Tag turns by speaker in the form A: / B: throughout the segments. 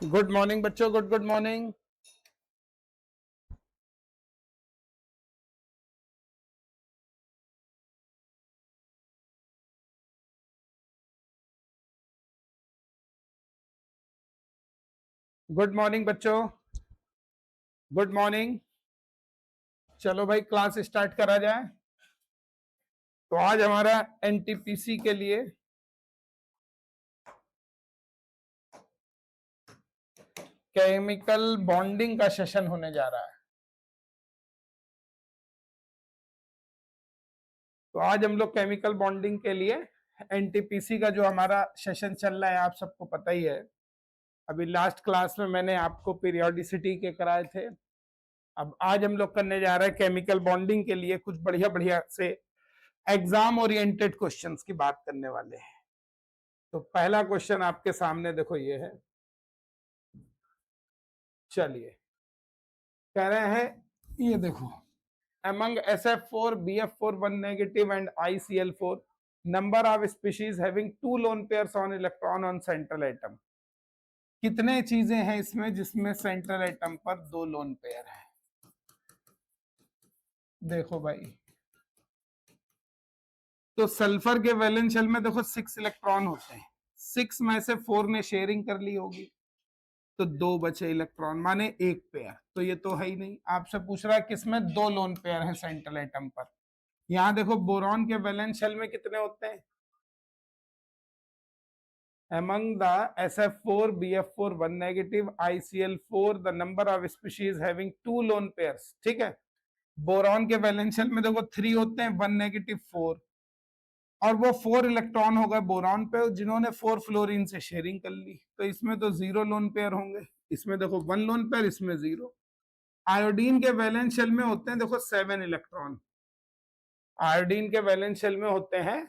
A: Good morning बच्चों, good morning. Good morning बच्चों, good morning. चलो भाई क्लास स्टार्ट करा जाए। तो आज हमारा एनटीपीसी के लिए केमिकल बॉन्डिंग का सेशन होने जा रहा है। तो आज हम लोग केमिकल बॉन्डिंग के लिए एनटीपीसी का जो हमारा सेशन चल रहा है, आप सबको पता ही है। अभी लास्ट क्लास में मैंने आपको पीरियोडिसिटी के कराए थे। अब आज हम लोग करने जा रहे हैं केमिकल बॉन्डिंग के लिए कुछ बढ़िया बढ़िया से एग्जाम ओरिएंटेड क्वेश्चंस की बात करने वाले हैं। तो पहला क्वेश्चन आपके सामने देखो, ये है। चलिए, कह रहे हैं, ये देखो, among SF4, BF4 1 negative and ICl4, number of species having 2 lone pairs on electron on central atom। कितने चीजें हैं इसमें जिसमें सेंट्रल एटम पर 2 लोन पेयर है? देखो भाई, तो सल्फर के वैलेंस शेल में देखो 6 इलेक्ट्रॉन होते हैं। 6 में से 4 ने शेयरिंग कर ली होगी, तो 2 बचे इलेक्ट्रॉन, माने 1 पेयर। तो ये तो है ही नहीं। आपसे पूछ रहा है किसमें 2 लोन पेयर है सेंट्रल एटम पर। यहां देखो, बोरॉन के वैलेंस शेल में कितने होते हैं? Among the SF4, BF4 1 negative, ICl4, the number of species having 2 lone pairs। ठीक है, बोरॉन के वैलेंस शेल में देखो 3 होते हैं, 1 नेगेटिव 4, और वो 4 इलेक्ट्रॉन हो गए बोरॉन पे जिन्होंने 4 फ्लोरीन से शेयरिंग कर ली। तो इसमें तो 0 लोन पेयर होंगे। इसमें देखो 1 लोन पेयर, इसमें 0। आयोडीन के वैलेंस शेल में होते हैं देखो 7 इलेक्ट्रॉन। आयोडीन के वैलेंस शेल में होते हैं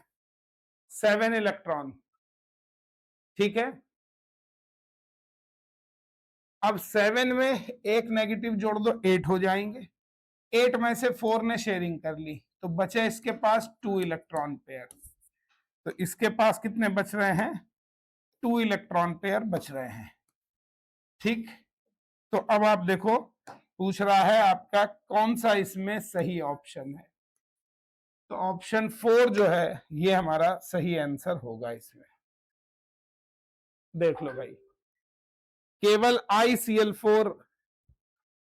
A: 7 इलेक्ट्रॉन। ठीक है, अब 7 में एक नेगेटिव जोड़ दो, 8 हो जाएंगे। 8 में से 4 ने शेयरिंग कर ली, तो बचे इसके पास 2 इलेक्ट्रॉन पेयर। तो इसके पास कितने बच रहे हैं? 2 इलेक्ट्रॉन पेयर बच रहे हैं। ठीक, तो अब आप देखो, पूछ रहा है आपका कौन सा इसमें सही ऑप्शन है। तो ऑप्शन 4 जो है ये हमारा सही आंसर होगा इसमें। देख लो भाई, केवल ICl4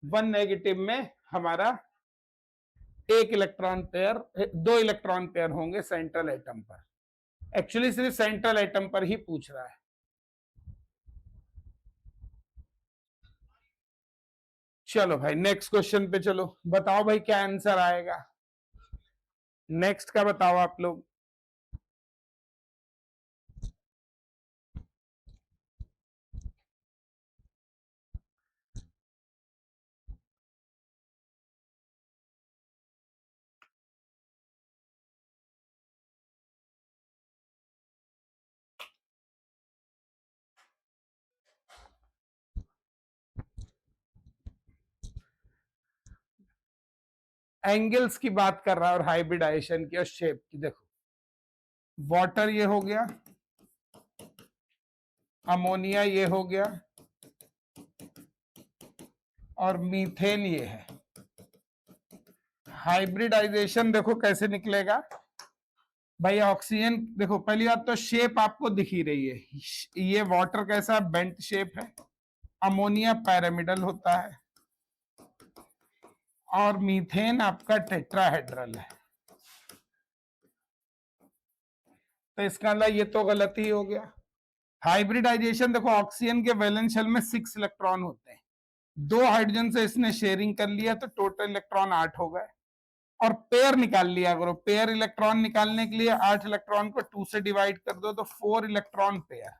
A: 1 नेगेटिव में हमारा 1 इलेक्ट्रॉन पेयर, 2 इलेक्ट्रॉन पेयर होंगे सेंट्रल एटम पर। एक्चुअली सिर्फ सेंट्रल एटम पर ही पूछ रहा है। चलो भाई नेक्स्ट क्वेश्चन पे चलो, बताओ भाई क्या आंसर आएगा नेक्स्ट का, बताओ आप लोग। एंगल्स की बात कर रहा है और हाइब्रिडाइजेशन की और शेप की। देखो, वाटर ये हो गया, अमोनिया ये हो गया, और मीथेन ये है। हाइब्रिडाइजेशन देखो कैसे निकलेगा भाई। ऑक्सीजन देखो, पहली बात तो शेप आपको दिख ही रही है। ये वाटर कैसा बेंट शेप है, अमोनिया पैरामिडल होता है, और मीथेन आपका टेट्राहेड्रल है। तो इसका मतलब ये तो गलत ही हो गया। हाइब्रिडाइजेशन देखो, ऑक्सीजन के वैलेंस शेल में 6 इलेक्ट्रॉन होते हैं, 2 हाइड्रोजन से इसने शेयरिंग कर लिया, तो टोटल इलेक्ट्रॉन 8 हो गए। और पेयर निकाल लिया करो, पेयर इलेक्ट्रॉन निकालने के लिए 8 इलेक्ट्रॉन को 2 से डिवाइड कर दो, तो 4 इलेक्ट्रॉन पेयर।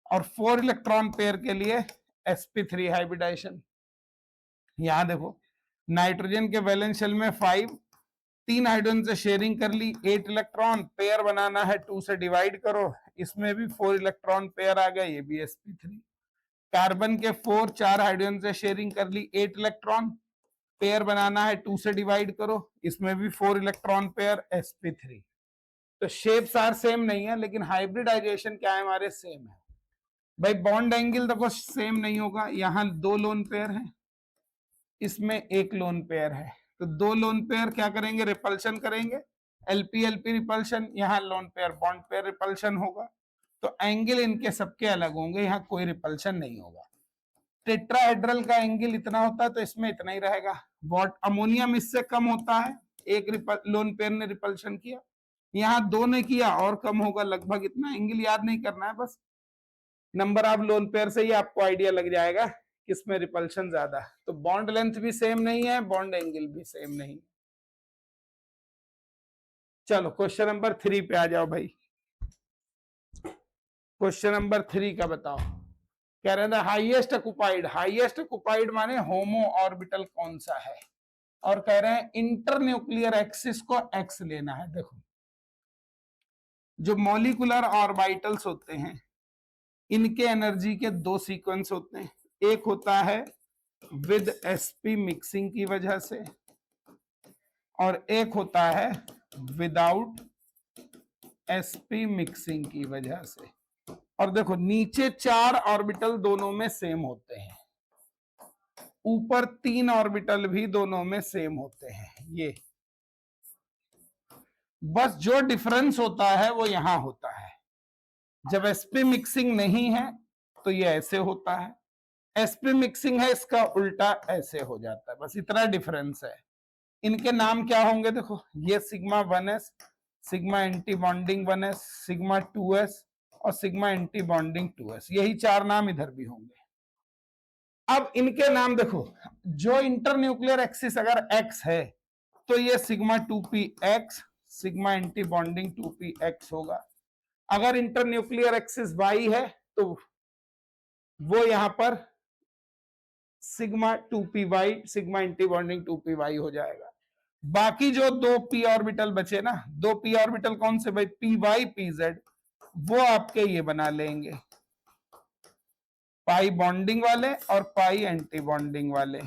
A: और 4 इलेक्ट्रॉन पेयर के लिए sp3 हाइब्रिडाइजेशन। यहां देखो, नाइट्रोजन के वैलेंस शेल में 5, 3 हाइड्रोजन से शेयरिंग कर ली, 8 इलेक्ट्रॉन पेयर बनाना है, 2 से डिवाइड करो, इसमें भी 4 इलेक्ट्रॉन पेयर आ गए, ये भी sp3। कार्बन के 4, 4 हाइड्रोजन से शेयरिंग कर ली, 8 इलेक्ट्रॉन पेयर बनाना है, 2 से डिवाइड करो, इसमें भी 4 इलेक्ट्रॉन पेयर, sp3। तो शेप्स आर सेम नहीं है, लेकिन हाइब्रिडाइजेशन क्या है हमारे, सेम है। भाई बॉन्ड एंगल देखो सेम नहीं होगा, यहाँ 2 लोन पेयर है, इसमें 1 लोन पेयर है, तो 2 लोन पेयर क्या करेंगे, रिपल्शन करेंगे, एलपी एलपी रिपल्शन, यहाँ lone pair bond pair repulsion होगा, तो एंगल इनके सबके अलग होंगे, यहाँ कोई रिपल्शन नहीं होगा। टेट्राहेड्रल का एंगल इतना होता है तो इसमें इतना ही रहेगा। वॉट अमोनियम इससे कम होता है, एक लोन पेयर ने रिपल्शन किया, यहाँ 2 ने किया और कम होगा, लगभग इतना। एंगल याद नहीं करना है, बस नंबर ऑफ लोन पेयर से ही आपको आइडिया लग जाएगा किसमें रिपल्शन ज्यादा। तो बॉन्ड लेंथ भी सेम नहीं है, बॉन्ड एंगल भी सेम नहीं। चलो क्वेश्चन नंबर 3 पे आ जाओ भाई। क्वेश्चन नंबर 3 का बताओ, कह रहे हैं हाईएस्ट ऑक्युपाइड, हाईएस्ट ऑक्युपाइड माने होमो ऑर्बिटल कौन सा है, और कह रहे हैं इंटरन्यूक्लियर एक्सिस को एक्स लेना है। देखो जो मॉलिक्यूलर ऑर्बिटल्स होते हैं इनके एनर्जी के 2 सीक्वेंस होते हैं, एक होता है विद sp मिक्सिंग की वजह से, और एक होता है विदाउट sp मिक्सिंग की वजह से। और देखो नीचे 4 ऑर्बिटल दोनों में सेम होते हैं, ऊपर 3 ऑर्बिटल भी दोनों में सेम होते हैं। ये बस जो डिफरेंस होता है वो यहां होता है, जब sp मिक्सिंग नहीं है तो ये ऐसे होता है, sp मिक्सिंग है इसका उल्टा ऐसे हो जाता है, बस इतना डिफरेंस है। इनके नाम क्या होंगे, देखो ये sigma 1s, sigma anti bonding 1s, sigma 2s और सिग्मा एंटी बॉन्डिंग 2s, यही 4 नाम इधर भी होंगे। अब इनके नाम देखो, जो इंटरन्यूक्लियर एक्सिस अगर x है तो ये sigma 2px, sigma anti bonding 2px होगा। अगर इंटरन्यूक्लियर एक्सिस y है तो वो यहां पर sigma 2py, sigma anti bonding 2py हो जाएगा। बाकी जो 2 p ऑर्बिटल बचे ना, 2 p ऑर्बिटल कौन से भाई, py pz, वो आपके ये बना लेंगे पाई बॉन्डिंग वाले और पाई एंटी बॉन्डिंग वाले।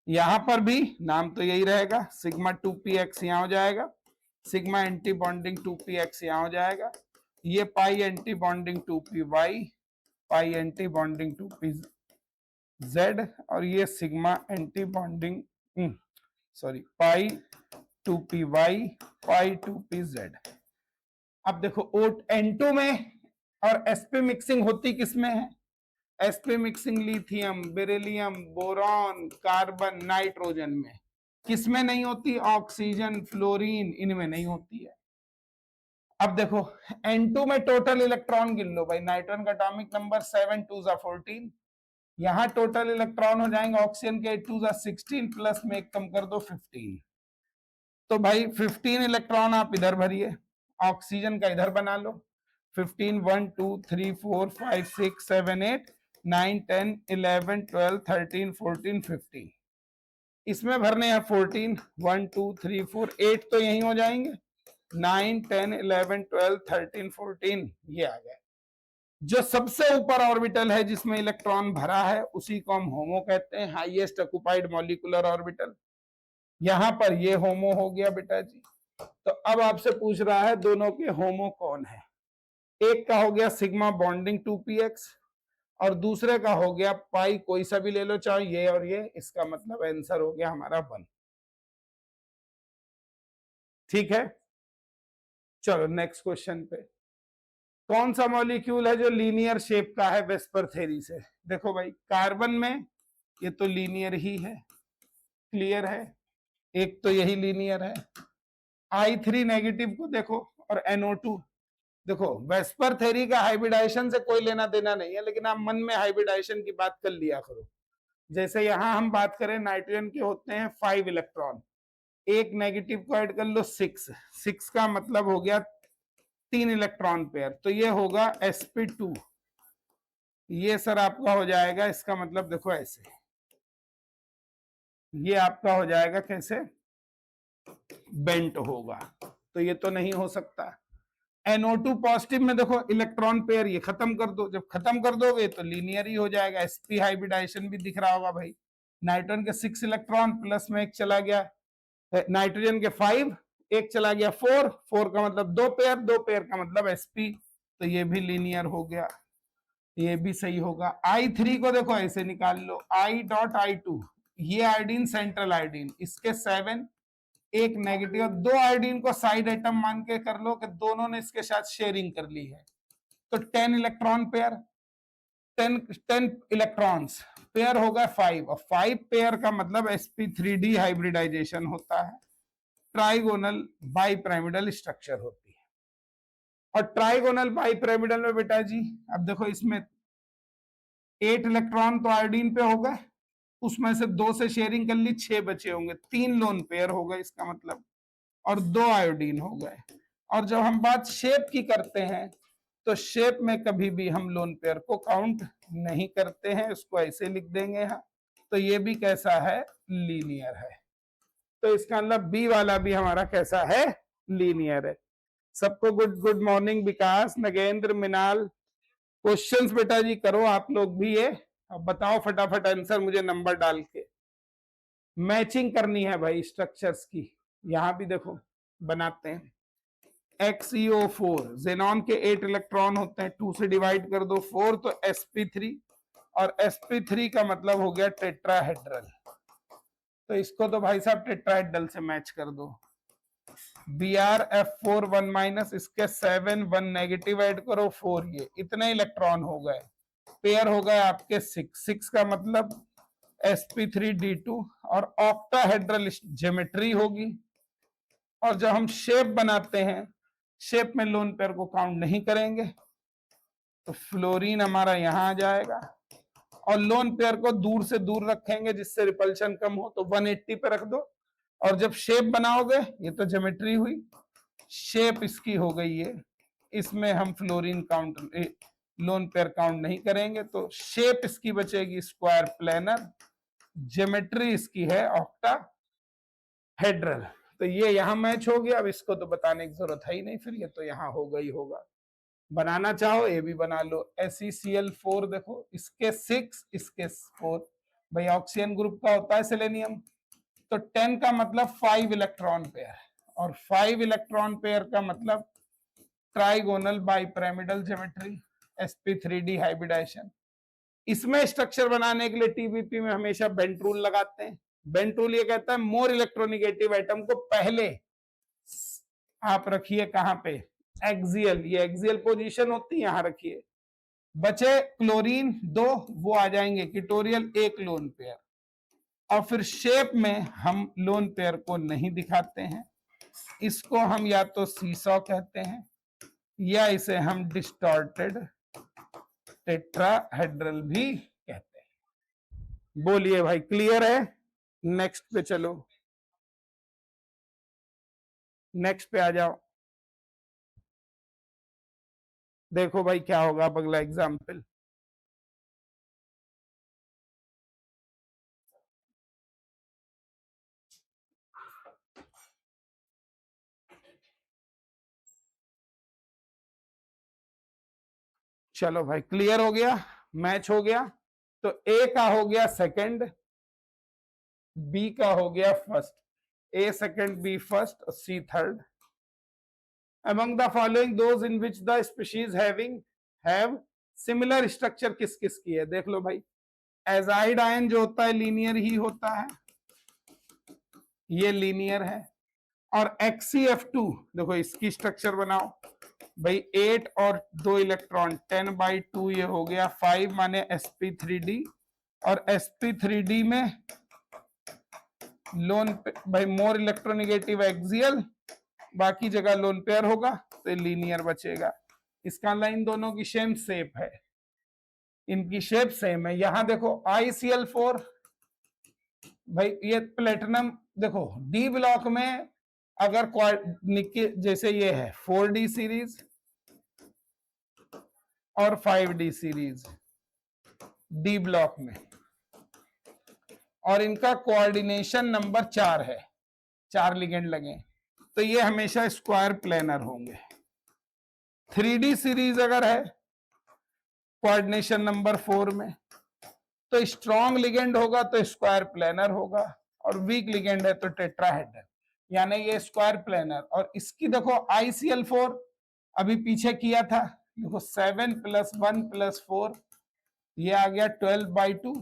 A: यहां पर भी नाम तो यही रहेगा, सिग्मा 2px यहां हो जाएगा, सिग्मा एंटी बॉन्डिंग 2px यहां हो जाएगा, ये पाई एंटी बॉन्डिंग 2py, पाई एंटी बॉन्डिंग 2pz, और ये सिग्मा एंटी बॉन्डिंग सॉरी पाई 2py, पाई 2pz। अब देखो N2 में और sp मिक्सिंग होती किसमें है, sp mixing lithium, beryllium, boron, carbon, nitrogen में। किसमें नहीं होती, ऑक्सीजन, फ्लोरीन, इनमें नहीं होती है। अब देखो N2 में टोटल इलेक्ट्रॉन गिन लो भाई, नाइट्रोजन का एटॉमिक नंबर 7 2 14, यहां टोटल इलेक्ट्रॉन हो जाएंगे ऑक्सीजन के 8 2 16, प्लस में एक कम कर दो 15, तो भाई 15 इलेक्ट्रॉन आप इधर भरिए, ऑक्सीजन का इधर बना लो, 15 1 2 3 4 5 6 7 8 9 10 11 12 13 14 15, इसमें भरने हैं 14 1 2 3 4 8 तो यही हो जाएंगे, 9 10 11 12 13 14 ये आ गए। जो सबसे ऊपर ऑर्बिटल है जिसमें इलेक्ट्रॉन भरा है उसी को हम होमो कहते हैं, हाईएस्ट ऑक्युपाइड मॉलिक्यूलर ऑर्बिटल। यहां पर ये होमो हो गया बेटा जी। तो अब आपसे पूछ रहा है दोनों के होमो कौन है, एक का हो गया सिग्मा बॉन्डिंग 2px और दूसरे का हो गया पाई, कोई सा भी ले लो चाहे ये और ये, इसका मतलब आंसर हो गया हमारा 1। ठीक है, चलो नेक्स्ट क्वेश्चन पे। कौन सा मॉलिक्यूल है जो लीनियर शेप का है वेस्पर थ्योरी से, देखो भाई कार्बन में ये तो लीनियर ही है, क्लियर है, एक तो यही लीनियर है। I3 नेगेटिव को देखो और NO2 देखो, वेस्पर थ्योरी का हाइब्रिडाइजेशन से कोई लेना देना नहीं है, लेकिन आप मन में हाइब्रिडाइजेशन की बात कर लिया करो। जैसे यहां हम बात करें नाइट्रोजन के होते हैं 5 इलेक्ट्रॉन, एक नेगेटिव को ऐड कर लो 6, 6 का मतलब हो गया 3 इलेक्ट्रॉन पेयर, तो ये होगा sp2, ये सर आपका हो जाएगा, इसका मतलब देखो ऐसे, ये आपका हो जाएगा कैसे, बेंट होगा, तो ये तो नहीं हो सकता। NO2 पॉजिटिव में देखो इलेक्ट्रॉन पेयर ये खत्म कर दो, जब खत्म कर दोगे तो लीनियर ही हो जाएगा, sp हाइब्रिडाइजेशन भी दिख रहा होगा भाई, नाइट्रोजन के 6 इलेक्ट्रॉन प्लस में एक चला गया, नाइट्रोजन के 5 एक चला गया 4, 4 का मतलब 2 पेयर, 2 पेयर का मतलब sp, तो ये भी लीनियर हो गया, ये भी सही होगा। I3 को देखो ऐसे निकाल लो, I.I2, ये आयोडीन सेंट्रल आयोडीन, इसके 7, एक नेगेटिव, 2 आयोडीन को साइड एटम मान के कर लो कि दोनों ने इसके साथ शेयरिंग कर ली है, तो 10 इलेक्ट्रॉन पेयर, 10 इलेक्ट्रॉन्स पेयर होगा 5, और 5 पेयर का मतलब sp3d हाइब्रिडाइजेशन होता है, ट्राइगोनल बाइपिरामिडल स्ट्रक्चर होती है। और ट्राइगोनल बाइपिरामिडल में बेटा जी अब देखो इसमें 8 इलेक्ट्रॉन तो आयोडीन पे हो गए, उसमें से 2 से शेयरिंग कर ली, 6 बचे होंगे, 3 लोन पेयर हो गए इसका मतलब, और 2 आयोडीन हो गए। और जब हम बात शेप की करते हैं तो शेप में कभी भी हम लोन पेयर को काउंट नहीं करते हैं, उसको ऐसे लिख देंगे यहाँ, तो ये भी कैसा है, लीनियर है। तो इसका मतलब बी वाला भी हमारा कैसा है, लीनियर है। सबको गुड मॉर्निंग विकास, नगेंद्र, मिनाल। क्वेश्चंस बेटा जी करो आप लोग भी ये, अब बताओ फटाफट आंसर मुझे नंबर डाल के। मैचिंग करनी है भाई स्ट्रक्चर्स की, यहां भी देखो बनाते हैं। XeO4, जेनॉन के 8 इलेक्ट्रॉन होते हैं, 2 से डिवाइड कर दो 4, तो sp3, और sp3 का मतलब हो गया टेट्राहेड्रल, तो इसको तो भाई साहब टेट्राहेड्रल से मैच कर दो। BrF4 1 माइनस, इसके 7, 1 नेगेटिव ऐड करो 4, ये इतने इलेक्ट्रॉन हो गए, पेयर हो गए आपके 6, 6 का मतलब sp3d2, और ऑक्टाहेड्रल ज्योमेट्री होगी। और जब हम शेप बनाते हैं, शेप में लोन पेयर को काउंट नहीं करेंगे, तो फ्लोरीन हमारा यहां आ जाएगा, और लोन पेयर को दूर से दूर रखेंगे जिससे रिपल्शन कम हो, तो 180 पे रख दो। और जब शेप बनाओगे, ये तो ज्योमेट्री हुई, शेप इसकी हो गई है, इसमें हम fluorine count, lone pair count नहीं करेंगे, तो शेप इसकी बचेगी स्क्वायर प्लेनर, ज्योमेट्री इसकी है ऑक्टाहेड्रल। तो ये यहां मैच हो गया, अब इसको तो बताने की जरूरत है ही नहीं, फिर ये तो यहां होगा ही होगा। बनाना चाहो ये भी बना लो, SeCl4 देखो, इसके 6, इसके 4, भाई ऑक्सीजन ग्रुप का होता है सेलेनियम, तो 10 का मतलब 5 इलेक्ट्रॉन पेयर, और 5 इलेक्ट्रॉन पेयर का मतलब trigonal bipyramidal geometry, sp3d hybridization. इसमें स्ट्रक्चर बनाने के लिए टीबीपी में हमेशा बेंट रूल लगाते हैं। बेंट रूल ये कहता है मोर इलेक्ट्रोनिगेटिव एटम को पहले आप रखिए कहां पे, एक्सियल, ये एक्सियल पोजीशन होती है, यहां रखिए। बचे क्लोरीन 2, वो आ जाएंगे कीटोरियल, 1 लोन पेयर, और फिर शेप में हम लोन पेयर को नहीं दिखाते हैं, इसको हम या तो सीसॉ कहते हैं, या इसे हम डिस्टॉर्टेड टेट्राहेड्रल भी कहते हैं। बोलिए भाई क्लियर है? नेक्स्ट पे चलो, नेक्स्ट पे आ जाओ। देखो भाई क्या होगा अब अगला एग्जाम्पल। चलो भाई क्लियर हो गया, मैच हो गया, तो ए का हो गया सेकंड, बी का हो गया फर्स्ट, ए सेकंड, बी फर्स्ट, और सी third. Among the following those in which the species have similar structure किस किस की है, देख लो भाई। एजाइड आयन जो होता है लीनियर ही होता है, ये लीनियर है। और XCF2 देखो इसकी स्ट्रक्चर बनाओ भाई, 8 और 2 इलेक्ट्रॉन, 10/2 ये हो गया 5, माने sp3d, और sp3d में लोन भाई मोर इलेक्ट्रोनिगेटिव एक्सियल, बाकी जगह लोन पेयर होगा, तो लीनियर बचेगा। इसका लाइन दोनों की सेम शेप है, इनकी शेप सेम है। यहां देखो ICl4, भाई ये प्लेटिनम, देखो डी ब्लॉक में अगर जैसे ये है 4D सीरीज और 5D सीरीज डी ब्लॉक में, और इनका कोऑर्डिनेशन नंबर 4 है, 4 लिगेंड लगे, तो ये हमेशा स्क्वायर प्लेनर होंगे। 3D सीरीज अगर है कोऑर्डिनेशन नंबर 4 में, तो स्ट्रॉन्ग लिगेंड होगा तो स्क्वायर प्लेनर होगा, और वीक लिगेंड है तो टेट्राहेड्रल। यानी ये स्क्वायर प्लेनर। और इसकी देखो ICL4 अभी पीछे किया था, देखो 7 + 1 + 4 ये आ गया 12/2।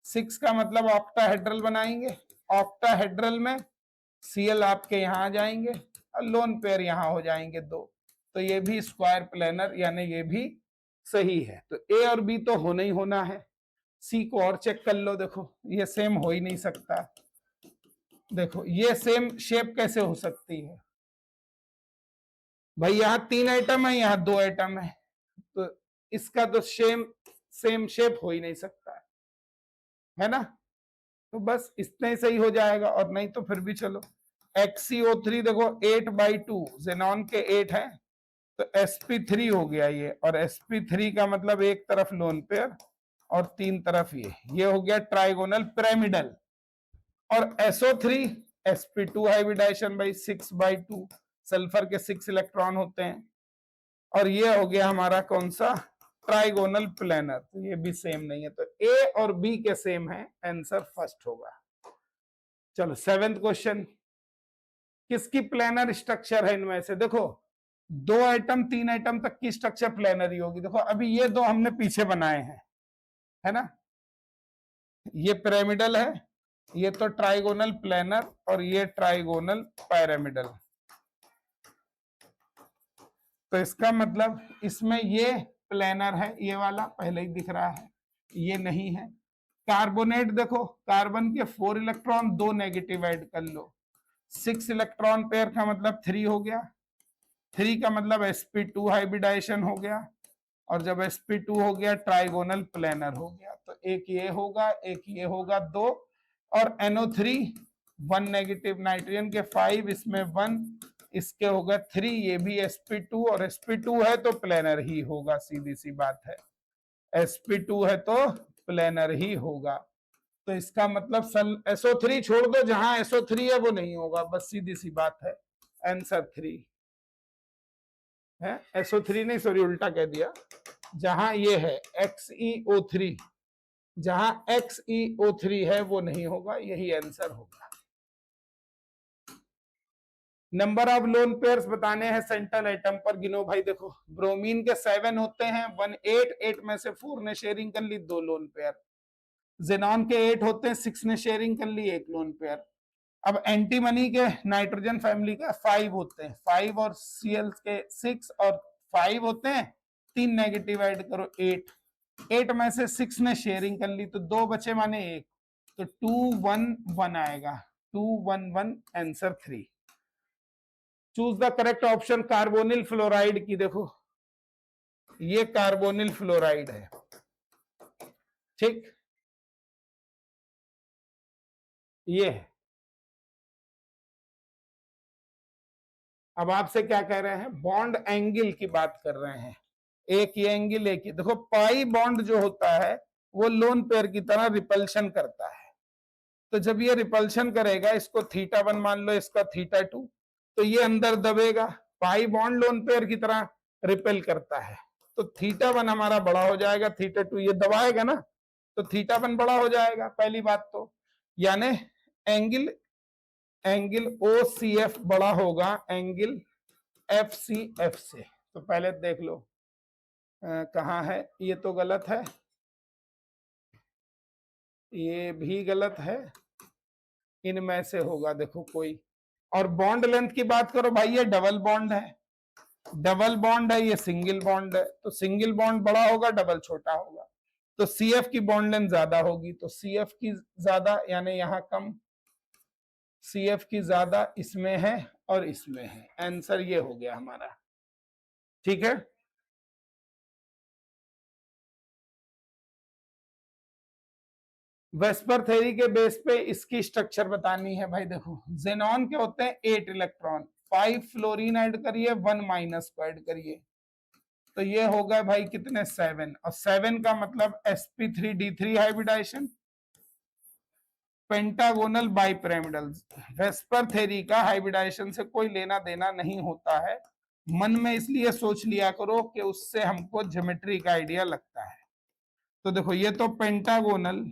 A: 6 का मतलब ऑक्टाहेड्रल बनाएंगे, ऑक्टाहेड्रल में Cl आपके यहाँ आ जाएंगे और लोन पेयर यहाँ हो जाएंगे 2, तो ये भी स्क्वायर प्लेनर यानी ये भी सही है। तो ए और बी तो होना ही होना है। सी को और चेक कर लो, देखो ये सेम हो ही नहीं सकता। देखो ये सेम शेप कैसे हो सकती है भाई, यहाँ 3 आइटम है, यहाँ 2 आइटम है, तो इसका तो सेम शेप हो ही नहीं सकता है ना। तो बस इतना ही सही हो जाएगा, और नहीं तो फिर भी चलो। XCO3 देखो 8/2 जेनॉन के 8 है, तो sp3 हो गया ये, और sp3 का मतलब एक तरफ लोन पेयर और 3 तरफ ये हो गया ट्राइगोनल पिरामिडल। और SO3 sp2 hybridisation by 6/2, sulphur के 6 इलेक्ट्रॉन होते हैं, और ये हो गया हमारा कौन सा ट्राइगोनल प्लेनर। तो ये भी सेम नहीं है, तो ए और बी के सेम है, आंसर फर्स्ट होगा। चलो 7th क्वेश्चन, किसकी प्लेनर स्ट्रक्चर है इनमें से? देखो 2 आइटम 3 आइटम तक की स्ट्रक्चर प्लेनर ही होगी। देखो अभी ये 2 हमने पीछे बनाए हैं, है ना, ये पिरामिडल है, ये तो ट्राइगोनल प्लेनर, और ये ट्राइगोनल पिरामिडल। तो इसका मतलब इसमें ये प्लेनर है, ये वाला पहले ही दिख रहा है, ये नहीं है। कार्बोनेट देखो, कार्बन के 4 इलेक्ट्रॉन 2 नेगेटिव ऐड कर लो, 6 इलेक्ट्रॉन पेयर का मतलब 3 हो गया, 3 का मतलब sp2 हाइब्रिडाइजेशन हो गया, और जब sp2 हो गया ट्राइगोनल प्लेनर हो गया। तो एक ये होगा, एक ये होगा 2, और NO3 1 नेगेटिव, नाइट्रोजन के 5, इसमें 1, इसके होगा 3, ये भी sp2, और sp2 है तो प्लेनर ही होगा, सीधी सी बात है, sp2 है तो प्लेनर ही होगा। तो इसका मतलब SO3 छोड़ दो, जहां SO3 है वो नहीं होगा, बस सीधी सी बात है, आंसर 3 है। SO3 नहीं, सॉरी उल्टा कह दिया, जहां ये है XeO3, जहां XeO3 है वो नहीं होगा, यही आंसर होगा। नंबर ऑफ लोन पेयर्स बताने हैं सेंट्रल एटम पर, गिनो भाई। देखो ब्रोमीन के 7 होते हैं, 1 8, 8 में से 4 ने शेयरिंग कर ली, 2 लोन पेयर। जेनॉन के 8 होते हैं, 6 ने शेयरिंग कर ली, 1 लोन पेयर। अब एंटीमनी के नाइट्रोजन फैमिली का 5 होते हैं, 5 और Cl के 6 और 5 होते हैं, 3 नेगेटिव ऐड करो 8, 8 में से 6 ने शेयरिंग कर ली, तो 2 बचे माने 1, तो 2 1 1 आएगा, 2 1 1, answer 3। Choose the correct option carbonyl fluoride की। देखो ये कार्बोनिल फ्लोराइड है, ठीक, ये है। अब आपसे क्या कह रहे हैं, बॉन्ड एंगल की बात कर रहे हैं, एक ये एंगल, एक ये। देखो पाई बॉन्ड जो होता है वो लोन पेयर की तरह रिपल्शन करता है, तो जब ये रिपल्शन करेगा, इसको θ1 मान लो, इसका θ2, तो ये अंदर दबेगा, पाई बॉन्ड लोन पेयर की तरह रिपेल करता है, तो θ1 हमारा बड़ा हो जाएगा, θ2 ये दबाएगा ना, तो θ1 बड़ा हो जाएगा, पहली बात तो, यानी एंगल OCF बड़ा होगा एंगल FCF से। तो पहले देख लो कहाँ है, ये तो गलत है, ये भी गलत है, इनमें से होगा देखो कोई। और बॉन्ड लेंथ की बात करो भाई, ये डबल बॉन्ड है, डबल बॉन्ड है, ये सिंगल बॉन्ड है, तो सिंगल बॉन्ड बड़ा होगा, डबल छोटा होगा, तो CF की बॉन्ड लेंथ ज्यादा होगी, तो CF की ज्यादा यानी यहाँ कम, CF की ज्यादा इसमें है और इसमें है, आंसर ये हो गया हमारा, ठीक है। वेस्पर थ्योरी के बेस पे इसकी स्ट्रक्चर बतानी है भाई। देखो जेनॉन के होते हैं 8 इलेक्ट्रॉन, 5 फ्लोरीन ऐड करिए, 1 माइनस को ऐड करिए, तो ये हो गए भाई कितने 7, और 7 का मतलब sp3d3 hybridization, pentagonal bipyramidal. VSEPR theory का हाइब्रिडाइजेशन से कोई लेना देना नहीं होता है, मन में इसलिए सोच लिया करो कि उससे हमको ज्योमेट्री का आइडिया लगता है। तो देखो ये तो पेंटागोनल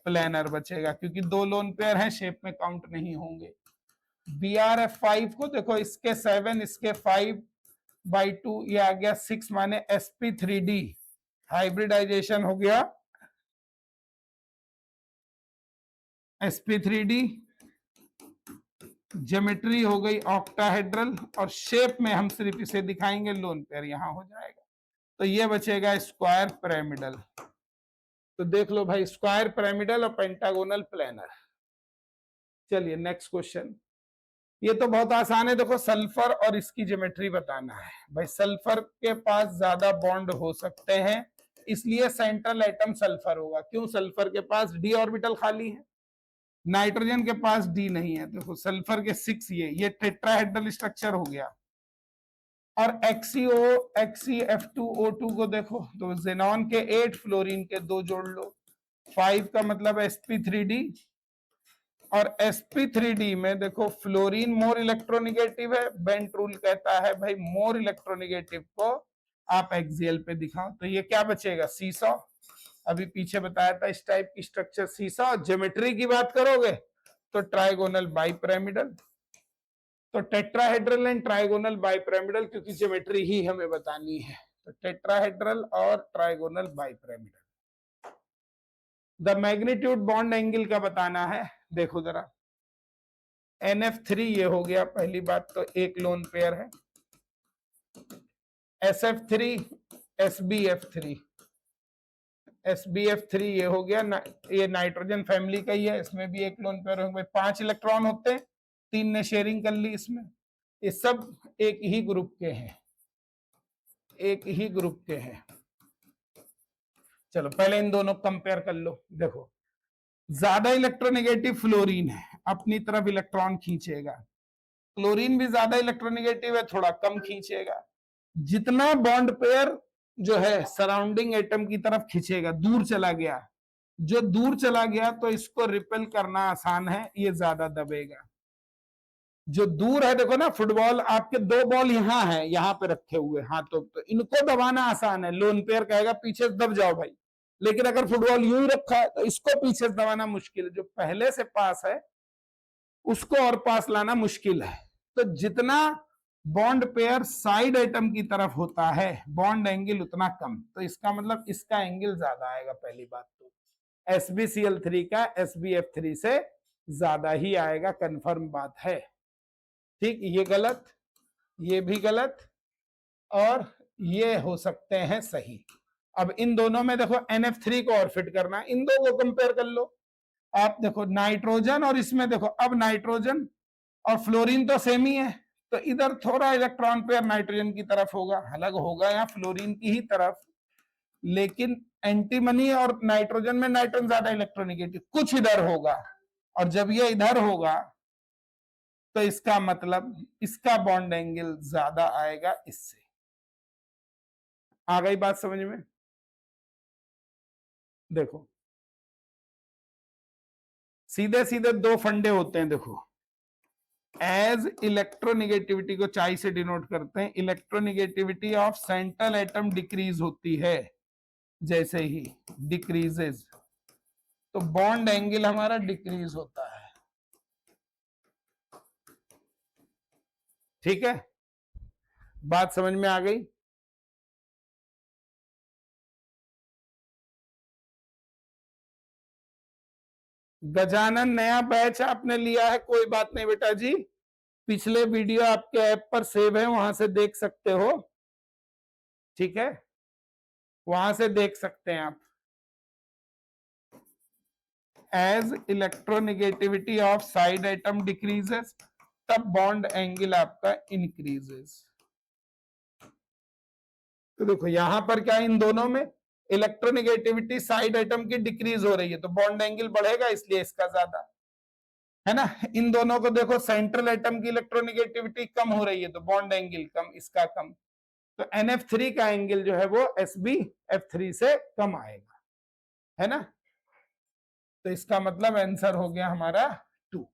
A: प्लेनर बचेगा, क्योंकि दो लोन पेयर हैं, शेप में काउंट नहीं होंगे। BRF5 को देखो, इसके 7 इसके 5/2, ये आ गया 6, माने sp3d हाइब्रिडाइजेशन हो गया sp3d, ज्योमेट्री हो गई ऑक्टाहेड्रल, और शेप में हम सिर्फ इसे दिखाएंगे लोन पेयर, यहां हो जाएगा। तो ये बचेगा स्क्वायर पिरामिडल। तो देख लो भाई, स्क्वायर पिरामिडल और पेंटागोनल प्लेनर। चलिए नेक्स्ट क्वेश्चन, ये तो बहुत आसान है। देखो, सल्फर और इसकी ज्योमेट्री बताना है। भाई सल्फर के पास ज्यादा बॉन्ड हो सकते हैं, इसलिए सेंट्रल एटम सल्फर होगा। क्यों? सल्फर के पास d ऑर्बिटल खाली है, नाइट्रोजन के पास d नहीं है। देखो सल्फर के 6, ये टेट्राहेड्रल स्ट्रक्चर हो गया। और XeF2O2 को देखो, तो जेनॉन के 8, फ्लोरीन के 2 जोड़ लो, 5 का मतलब sp3d। और sp3d में देखो, फ्लोरीन मोर इलेक्ट्रोनिगेटिव है, बेंट रूल कहता है भाई मोर इलेक्ट्रोनिगेटिव को आप एक्सियल पे दिखाओ। तो ये क्या बचेगा? सीसॉ। अभी पीछे बताया था इस टाइप की स्ट्रक्चर सीसॉ। ज्योमेट्री की बात करोगे तो ट्राइगोनल बाइपिरामिडल। तो टेट्राहेड्रल एंड ट्राइगोनल बाइपिरामिडल, क्योंकि ज्योमेट्री ही हमें बतानी है। तो टेट्राहेड्रल और trigonal bipyramidal. The magnitude bond angle का बताना है। देखो जरा, NF3 ये हो गया पहली बात, तो एक लोन पेयर है। SF3 SbF3, SbF3 ये हो गया ये नाइट्रोजन फैमिली का ही है, इसमें भी एक लोन पेयर होंगे। 5 इलेक्ट्रॉन होते हैं, 3 ने शेयरिंग कर ली इसमें। ये सब एक ही ग्रुप के हैं, एक ही ग्रुप के हैं। चलो पहले इन दोनों कंपेयर कर लो। देखो, ज्यादा इलेक्ट्रोनेगेटिव फ्लोरीन है, अपनी तरफ इलेक्ट्रॉन खींचेगा। क्लोरीन भी ज्यादा इलेक्ट्रोनेगेटिव है, थोड़ा कम खींचेगा। जितना बॉन्ड पेयर जो है सराउंडिंग एटम की तरफ खींचेगा, दूर चला गया, जो दूर चला गया तो इसको रिपेल करना आसान है, ये ज्यादा दबेगा। जो दूर है, देखो ना, फुटबॉल आपके 2 बॉल यहाँ है, यहाँ पे रखे हुए हाथों, तो इनको दबाना आसान है। लोन पेयर कहेगा पीछे से दब जाओ भाई, लेकिन अगर फुटबॉल यूं ही रखा है तो इसको पीछे से दबाना मुश्किल है। जो पहले से पास है उसको और पास लाना मुश्किल है। तो जितना बॉन्ड पेयर साइड एटम की तरफ होता है, बॉन्ड एंगल उतना कम। तो इसका मतलब इसका एंगल ज्यादा आएगा। पहली बात तो SbCl3 का SbF3 से ज्यादा ही आएगा, कंफर्म बात है। ठीक, ये गलत, ये भी गलत, और ये हो सकते हैं सही। अब इन दोनों में देखो NF3 को और फिट करना, इन दो को कंपेयर कर लो। आप देखो नाइट्रोजन और इसमें देखो, अब नाइट्रोजन और फ्लोरीन तो सेम ही है, तो इधर थोड़ा इलेक्ट्रॉन पेयर नाइट्रोजन की तरफ होगा, अलग होगा या फ्लोरीन की ही तरफ। लेकिन एंटीमनी और नाइट्रोजन में नाइट्रोजन ज्यादा इलेक्ट्रोनिगेटिव, कुछ इधर होगा। और जब ये इधर होगा तो इसका मतलब इसका बॉन्ड एंगल ज्यादा आएगा इससे। आ गई बात समझ में? देखो सीधे सीधे 2 फंडे होते हैं। देखो, एज इलेक्ट्रोनिगेटिविटी को चाई से डिनोट करते हैं, electronegativity of central atom decrease होती है, जैसे ही डिक्रीजेज तो बॉन्ड एंगल हमारा डिक्रीज होता है। ठीक है, बात समझ में आ गई? गजानन नया बैच आपने लिया है, कोई बात नहीं बेटा जी, पिछले वीडियो आपके ऐप पर सेव है, वहां से देख सकते हो। ठीक है, वहां से देख सकते हैं आप। As electronegativity of side atom decreases, तब बॉन्ड एंगल आपका इंक्रीजेस। तो देखो यहां पर क्या, इन दोनों में इलेक्ट्रोनिगेटिविटी साइड एटम की डिक्रीज हो रही है, तो बॉन्ड एंगल बढ़ेगा, इसलिए इसका ज्यादा है ना। इन दोनों को देखो, सेंट्रल एटम की इलेक्ट्रोनिगेटिविटी कम हो रही है, तो बॉन्ड एंगल कम, इसका कम। तो NF3 का एंगल जो है वो SbF3 से कम आएगा, है ना। तो इसका मतलब आंसर हो गया हमारा 2।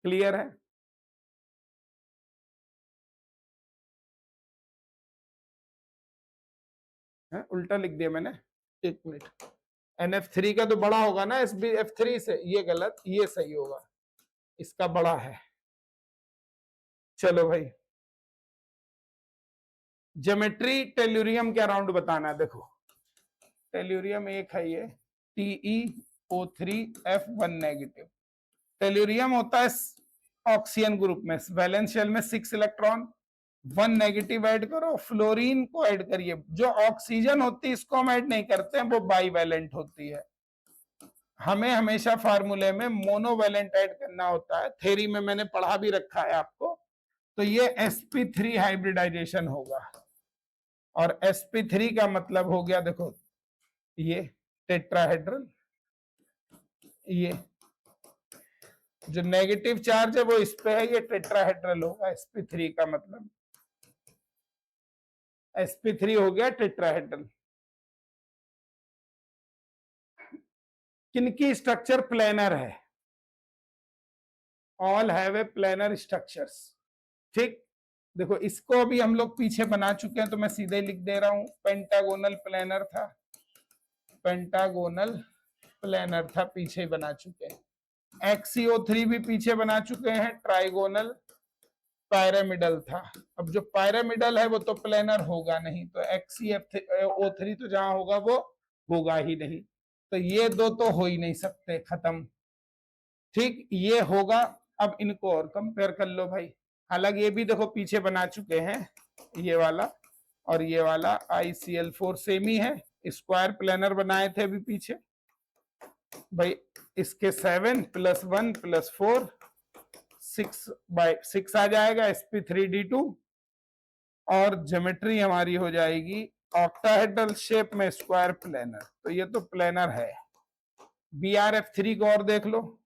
A: क्लियर है? उल्टा लिख दिया मैंने, एक मिनट। NF3 का तो बड़ा होगा ना SbF3 से, ये गलत, ये सही होगा, इसका बड़ा है। चलो भाई, ज्योमेट्री टेल्यूरियम के अराउंड बताना है। देखो टेल्यूरियम एक है ये TeO3F1 नेगेटिव। टेल्यूरियम होता है ऑक्सीजन ग्रुप में, वैलेंस शेल में 6 इलेक्ट्रॉन, 1 नेगेटिव ऐड करो, फ्लोरीन को ऐड करिए। जो ऑक्सीजन होती है इसको हम ऐड नहीं करते हैं, वो बाईवैलेंट होती है। हमें हमेशा फार्मूले में मोनोवैलेंट ऐड करना होता है, थ्योरी में मैंने पढ़ा भी रखा है आपको। तो ये sp3 हाइब्रिडाइजेशन होगा, और sp3 का मतलब हो गया, देखो ये टेट्राहेड्रल, ये जो नेगेटिव चार्ज है वो इस पे है, ये टेट्राहेड्रल होगा। sp3 का मतलब sp3 हो गया टेट्राहेड्रल। किनकी स्ट्रक्चर प्लेनर है? All have a planar structures. ठीक, देखो इसको अभी हम लोग पीछे बना चुके हैं, तो मैं सीधे लिख दे रहा हूं, पेंटागोनल प्लेनर था, पेंटागोनल प्लेनर था, पीछे बना चुके हैं। XCO3 भी पीछे बना चुके हैं, ट्राइगोनल पैरामिडल था। अब जो पैरामिडल है वो तो प्लेनर होगा नहीं, तो XCO3 तो जहां होगा वो होगा ही नहीं, तो ये दो तो हो ही नहीं सकते, खत्म। ठीक, ये होगा। अब इनको और कंपेयर कर लो भाई, हालांकि ये भी देखो पीछे बना चुके हैं, ये वाला और ये वाला ICl4 सेम ही है, स्क्वायर प्लेनर बनाए थे अभी पीछे भाई। इसके 7 + 1 + 4 6/6 आ जाएगा sp3d2, और ज्योमेट्री हमारी हो जाएगी ऑक्टाहेड्रल शेप में स्क्वायर प्लेनर, तो ये तो प्लेनर है। BrF3 को और देख लो,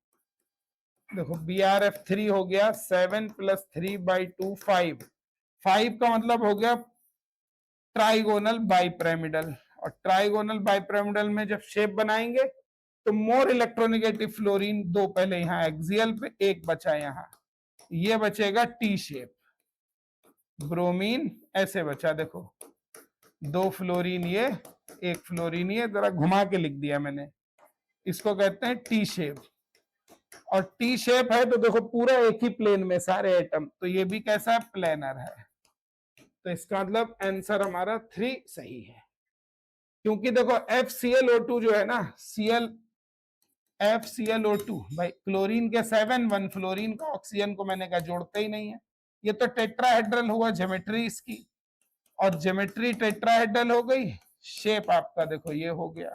A: देखो BrF3 हो गया 7 + 3/2 5, 5 का मतलब हो गया ट्राइगोनल बाइपिरामिडल, और ट्राइगोनल बाइपिरामिडल में जब शेप बनाएंगे तो मोर इलेक्ट्रोनेगेटिव फ्लोरीन, दो पहले यहाँ एक्सियल पे, एक बचा यहाँ, ये बचेगा टी शेप, ब्रोमीन ऐसे बचा, देखो 2 फ्लोरीन ये, 1 फ्लोरीन ये, जरा घुमा के लिख दिया मैंने, इसको कहते हैं टी शेप। और टी शेप है तो देखो पूरा एक ही प्लेन में सारे एटम, तो ये भी कैसा है, प्लेनर है। तो इसका मतलब आंसर हमारा 3 सही है, क्योंकि देखो FClO2 जो है ना, FClO2 भाई, क्लोरीन के 7, 1 फ्लोरीन का, ऑक्सीजन को मैंने कहा जोड़ते ही नहीं है, ये तो टेट्राहेड्रल हुआ ज्योमेट्री इसकी, और ज्योमेट्री टेट्राहेड्रल हो गई, शेप आपका देखो ये हो गया,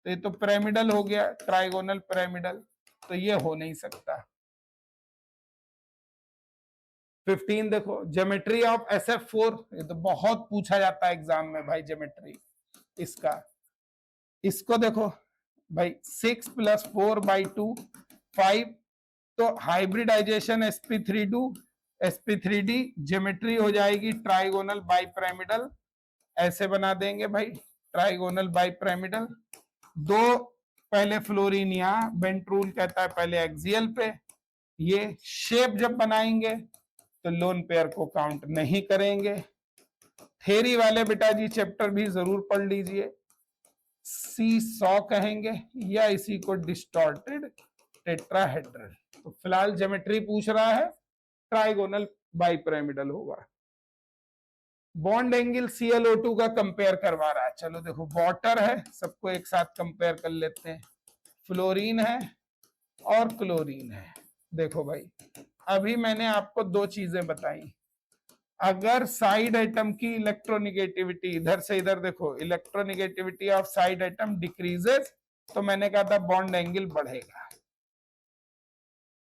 A: तो ये तो पिरामिडल हो गया, ट्राइगोनल पिरामिडल, तो ये हो नहीं सकता। 15 देखो, ज्योमेट्री ऑफ SF4, ये तो बहुत पूछा जाता है एग्जाम में भाई, ज्योमेट्री इसका, इसको देखो भाई 6 + 4/2 5, तो हाइब्रिडाइजेशन sp3d, ज्योमेट्री हो जाएगी ट्राइगोनल बाइपिरामिडल, ऐसे बना देंगे भाई, ट्राइगोनल बाइपिरामिडल। दो पहले फ्लोरीन यहाँ, बेंट रूल कहता है पहले एक्सियल पे, ये शेप जब बनाएंगे तो लोन पेयर को काउंट नहीं करेंगे। थेरी वाले बेटा जी चैप्टर भी जरूर पढ़ लीजिए, C100 कहेंगे, या इसी को डिस्टॉर्टेड टेट्राहेड्रल। तो फिलहाल ज्योमेट्री पूछ रहा है, ट्राइगोनल बाइपिरामिडल होगा। बॉन्ड एंगल ClO2 का कंपेयर करवा रहा है, चलो देखो वाटर है, सबको एक साथ कंपेयर कर लेते हैं, फ्लोरीन है और क्लोरीन है। देखो भाई, अभी मैंने आपको दो चीजें बताई, अगर साइड एटम की इलेक्ट्रोनिगेटिविटी इधर से इधर, देखो electronegativity of side atom decreases, तो मैंने कहा था बॉन्ड एंगल बढ़ेगा।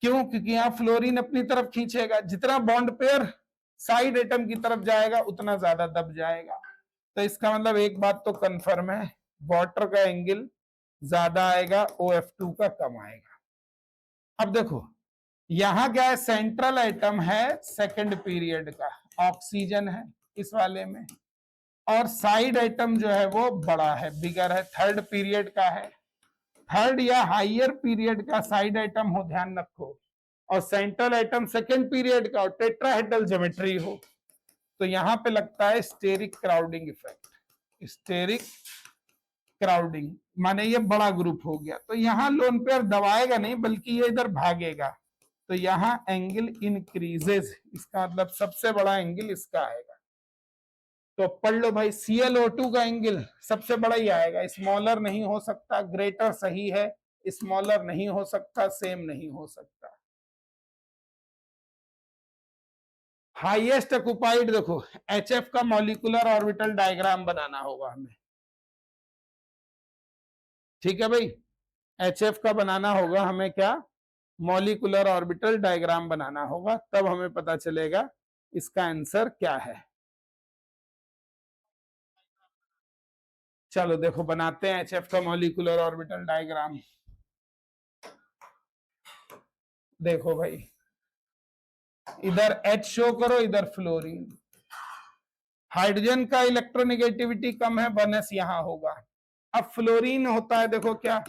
A: क्यों? क्योंकि यहाँ फ्लोरीन अपनी तरफ खींचेगा, जितना बॉन्ड पेयर साइड एटम की तरफ जाएगा उतना ज्यादा दब जाएगा, तो इसका मतलब एक बात तो कंफर्म है, वाटर का एंगल ज्यादा आएगा, OF2 का कम आएगा। अब देखो यहाँ क्या है, सेंट्रल एटम है सेकंड पीरियड का, ऑक्सीजन है इस वाले में, और साइड एटम जो है वो बड़ा है, बिगर है, थर्ड पीरियड का है, थर्ड या हाइयर पीरियड का साइड एटम हो, ध्यान रखो, और सेंट्रल एटम सेकंड पीरियड का, और टेट्राहेड्रल ज्योमेट्री हो, तो यहां पे लगता है steric crowding effect, steric crowding, माने ये बड़ा ग्रुप हो गया, तो यहाँ लोन पेयर दबाएगा नहीं बल्कि ये इधर भागेगा, तो यहाँ एंगल इंक्रीजेस, इसका मतलब सबसे बड़ा एंगल इसका आएगा। तो पढ़ लो भाई, ClO2 का एंगल सबसे बड़ा ही आएगा, स्मॉलर नहीं हो सकता, ग्रेटर सही है, स्मॉलर नहीं हो सकता, सेम नहीं हो सकता। हाईएस्ट ऑक्युपाइड देखो, HF का मॉलिक्यूलर ऑर्बिटल डायग्राम बनाना होगा हमें, ठीक है भाई, HF का बनाना होगा हमें, क्या, मॉलिक्यूलर ऑर्बिटल डायग्राम बनाना होगा, तब हमें पता चलेगा इसका आंसर क्या है। चलो देखो बनाते हैं HF का मॉलिक्यूलर ऑर्बिटल डायग्राम। देखो भाई, इधर H शो करो, इधर फ्लोरीन, हाइड्रोजन का इलेक्ट्रोनेगेटिविटी कम है, 1s यहां होगा। अब फ्लोरीन होता है देखो क्या,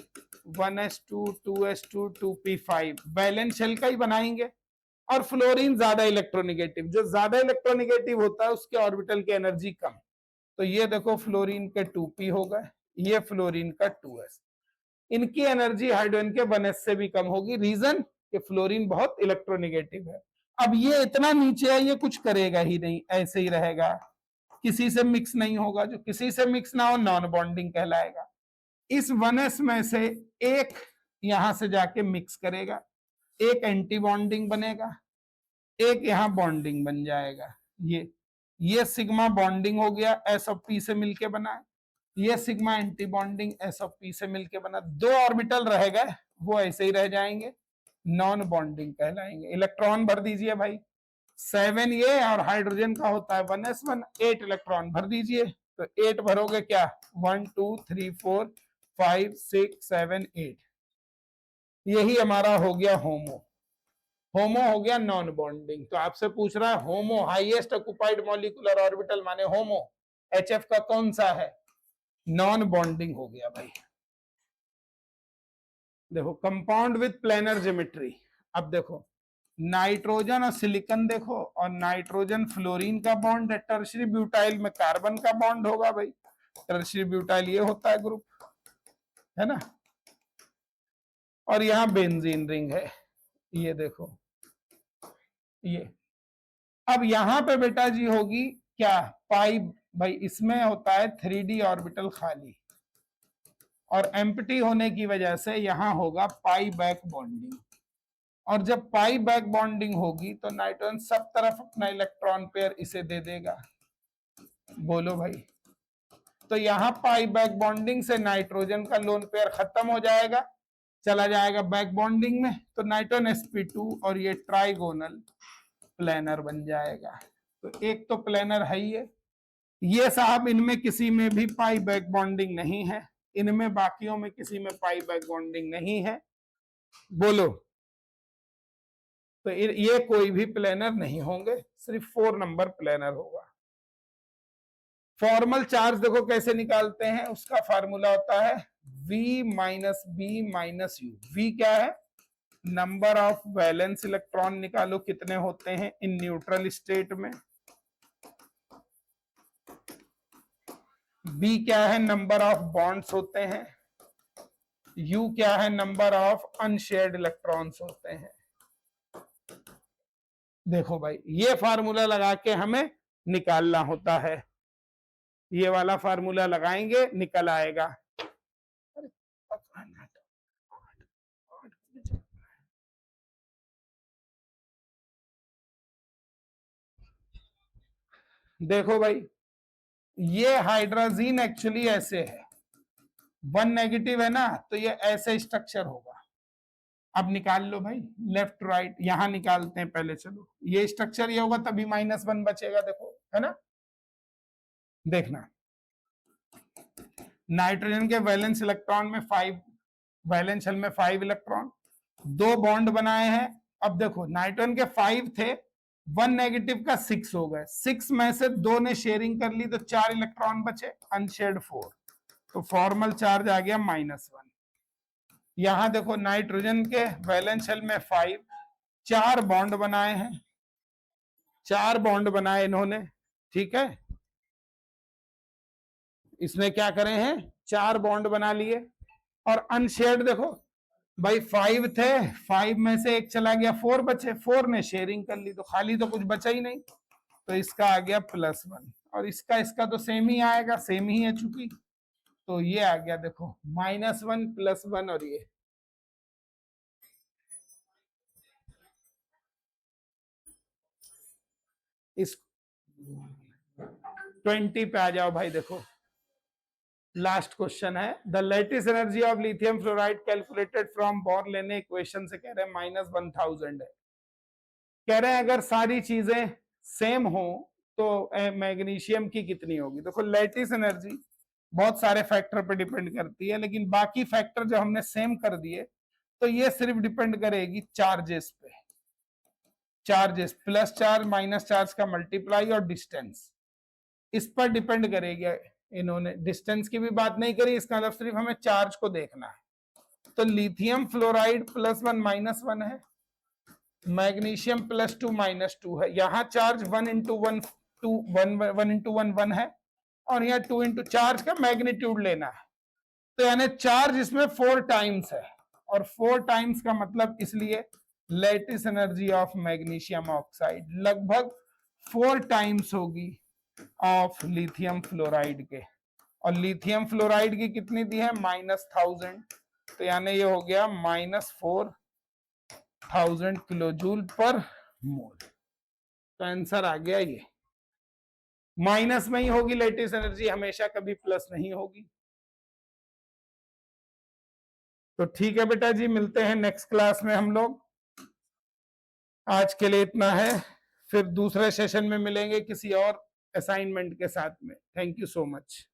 A: 1s2 2s2 2p5, balance shell का ही बनाएंगे, और फ्लोरीन ज्यादा इलेक्ट्रोनेगेटिव, जो ज्यादा इलेक्ट्रोनेगेटिव होता है उसके ऑर्बिटल की एनर्जी कम, तो ये देखो फ्लोरीन के 2p हो गए, ये फ्लोरीन का 2s, इनकी एनर्जी हाइड्रोजन के 1s से भी कम होगी, रीजन कि फ्लोरीन बहुत इलेक्ट्रोनेगेटिव है। अब ये इतना नीचे है, ये कुछ करेगा ही नहीं, ऐसे ही रहेगा, किसी से मिक्स नहीं होगा, जो किसी से मिक्स ना हो नॉन बॉन्डिंग कहलाएगा। इस 1s में से एक यहां से जाके मिक्स करेगा, एक एंटी बॉन्डिंग बनेगा, एक यहां बॉन्डिंग बन जाएगा, ये सिग्मा बॉन्डिंग हो गया, S(p) से मिलके बना, ये सिग्मा एंटी बॉन्डिंग S(p) से मिलके बना, दो ऑर्बिटल रह गए, वो ऐसे ही रह जाएंगे, नॉन बॉन्डिंग कहलाएंगे। इलेक्ट्रॉन भर दीजिए भाई, 7 ये और हाइड्रोजन का होता है 1s1, 8 इलेक्ट्रॉन भर दीजिए, तो 8 भरोगे क्या, 1 2 3 4 5 6 7 8, यही हमारा हो गया होमो। होमो हो गया नॉन बॉन्डिंग, तो आपसे पूछ रहा है होमो हाईएस्ट ऑक्युपाइड मॉलिक्यूलर ऑर्बिटल माने होमो, HF का कौन सा है, नॉन बॉन्डिंग हो गया भाई। देखो कंपाउंड विथ प्लेनर ज्योमेट्री, अब देखो नाइट्रोजन और सिलिकॉन देखो, और नाइट्रोजन फ्लोरीन का बॉन्ड है, टर्शियरी ब्यूटाइल में कार्बन का बॉन्ड होगा भाई, टर्शियरी ब्यूटाइल ये होता है ग्रुप, है ना, और यहाँ बेंजीन रिंग है, ये देखो ये। अब यहां पे बेटा जी होगी क्या, पाई, भाई इसमें होता है 3D ऑर्बिटल खाली, और एम्प्टी होने की वजह से यहां होगा पाई बैक बॉन्डिंग, और जब पाई बैक बॉन्डिंग होगी तो नाइट्रोजन सब तरफ अपना इलेक्ट्रॉन पेयर इसे दे देगा, बोलो भाई, तो यहाँ पाई बैक बॉन्डिंग से नाइट्रोजन का लोन पेयर खत्म हो जाएगा, चला जाएगा बैक बॉन्डिंग में, तो नाइट्रोजन sp2 और ये ट्राइगोनल प्लेनर बन जाएगा, तो एक तो प्लेनर है ये साहब, इनमें किसी में भी पाई बैक बॉन्डिंग नहीं है, इनमें बाकियों में किसी में पाई बैक बॉन्डिंग नहीं है, बोलो, तो ये कोई भी प्लेनर नहीं होंगे, सिर्फ 4 नंबर प्लेनर होगा। फॉर्मल चार्ज देखो कैसे निकालते हैं, उसका फार्मूला होता है V minus B minus U. V क्या है, नंबर ऑफ वैलेंस इलेक्ट्रॉन निकालो कितने होते हैं इन न्यूट्रल स्टेट में, B क्या है, नंबर ऑफ बॉन्ड्स होते हैं, U क्या है, नंबर ऑफ अनशेयर्ड इलेक्ट्रॉन्स होते हैं। देखो भाई ये फार्मूला लगा के हमें निकालना होता है, ये वाला फार्मूला लगाएंगे निकल आएगा। देखो भाई ये हाइड्रोजीन एक्चुअली ऐसे है, 1 नेगेटिव है ना, तो ये ऐसे स्ट्रक्चर होगा। अब निकाल लो भाई लेफ्ट राइट, यहां निकालते हैं पहले, चलो ये स्ट्रक्चर ये होगा तभी -1 बचेगा, देखो है ना, देखना नाइट्रोजन के वैलेंस इलेक्ट्रॉन में 5, वैलेंस शेल में 5 इलेक्ट्रॉन, 2 बॉन्ड बनाए हैं। अब देखो नाइट्रोजन के 5 थे, 1 नेगेटिव का 6 हो गए, 6 में से 2 ने शेयरिंग कर ली तो 4 इलेक्ट्रॉन बचे, अनशेयर्ड 4, तो फॉर्मल चार्ज आ गया -1। यहां देखो नाइट्रोजन के वैलेंस शेल में 5, 4 बॉन्ड बनाए हैं, 4 बॉन्ड बनाए इन्होंने, ठीक है, इसने क्या करे हैं 4 बॉन्ड बना लिए, और अनशेयर्ड देखो भाई 5 थे, 5 में से एक चला गया, 4 बचे, 4 ने शेयरिंग कर ली, तो खाली तो कुछ बचा ही नहीं, तो इसका आ गया +1, और इसका तो सेम ही आएगा, सेम ही है चूंकि, तो ये आ गया देखो -1 +1, और ये इस 20 पे आ जाओ भाई। देखो लास्ट क्वेश्चन है, the latest energy of lithium fluoride calculated from bore लेने इक्वेशन से कह रहे हैं -1000 है। कह रहे हैं अगर सारी चीजें सेम हो तो मैग्नीशियम की कितनी होगी। देखो लेटिस एनर्जी बहुत सारे फैक्टर पे डिपेंड करती है, लेकिन बाकी फैक्टर जो हमने सेम कर दिए तो ये सिर्फ डिपेंड करेगी चार्जेस पे, charges plus charge minus charge का मल्टीप्लाई और डिस्टेंस, इस पर डिपेंड करेगी। इन्होंने डिस्टेंस की भी बात नहीं करी, इसका मतलब सिर्फ हमें चार्ज को देखना है। तो लिथियम फ्लोराइड +1 -1 है, मैग्नीशियम +2 -2 है, यहाँ चार्ज 1 × 1 2 1 × 1 1 है, और यहाँ 2 × चार्ज का मैग्नीट्यूड लेना है, तो यानी चार्ज इसमें 4 टाइम्स है, और 4 टाइम्स का मतलब इसलिए lattice energy of magnesium oxide लगभग 4 टाइम्स होगी ऑफ लिथियम फ्लोराइड के, और लिथियम फ्लोराइड की कितनी दी है -1000, तो यानी ये हो गया -4000 किलोजूल पर मोल। तो आंसर आ गया ये, माइनस में ही होगी लेटेस्ट एनर्जी, हमेशा कभी प्लस नहीं होगी। तो ठीक है बेटा जी, मिलते हैं नेक्स्ट क्लास में हम लोग, आज के लिए इतना है, फिर दूसरे सेशन में मिलेंगे किसी और असाइनमेंट के साथ में। Thank you so much.